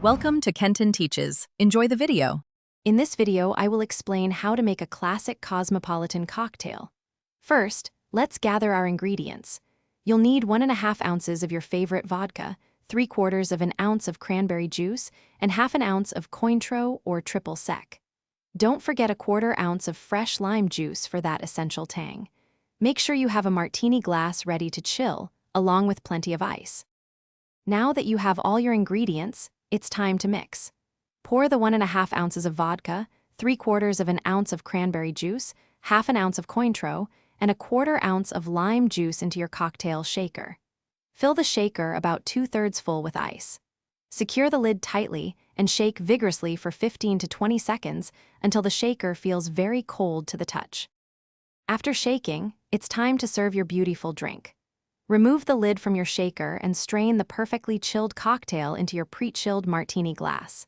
Welcome to Kenton Teaches. Enjoy the video. In this video, I will explain how to make a classic Cosmopolitan cocktail. First, let's gather our ingredients. You'll need 1.5 ounces of your favorite vodka, 3/4 of an ounce of cranberry juice, and 1/2 ounce of Cointreau or triple sec. Don't forget 1/4 ounce of fresh lime juice for that essential tang. Make sure you have a martini glass ready to chill, along with plenty of ice. Now that you have all your ingredients, it's time to mix. Pour the 1.5 ounces of vodka, 3/4 of an ounce of cranberry juice, 1/2 ounce of Cointreau, and 1/4 ounce of lime juice into your cocktail shaker. Fill the shaker about 2/3 full with ice. Secure the lid tightly and shake vigorously for 15 to 20 seconds until the shaker feels very cold to the touch. After shaking, it's time to serve your beautiful drink. Remove the lid from your shaker and strain the perfectly chilled cocktail into your pre-chilled martini glass.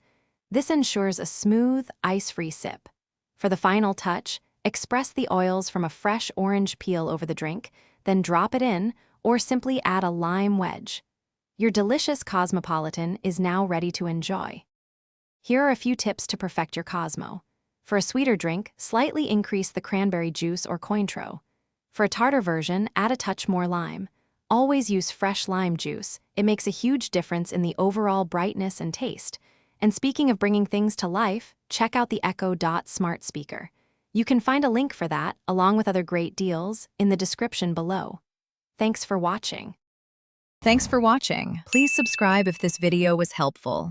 This ensures a smooth, ice-free sip. For the final touch, express the oils from a fresh orange peel over the drink, then drop it in, or simply add a lime wedge. Your delicious Cosmopolitan is now ready to enjoy. Here are a few tips to perfect your Cosmo. For a sweeter drink, slightly increase the cranberry juice or Cointreau. For a tartar version, add a touch more lime. Always use fresh lime juice. It makes a huge difference in the overall brightness and taste. And speaking of bringing things to life, check out the Echo Dot smart speaker. You can find a link for that, along with other great deals, in the description below. Thanks for watching. Thanks for watching. Please subscribe if this video was helpful.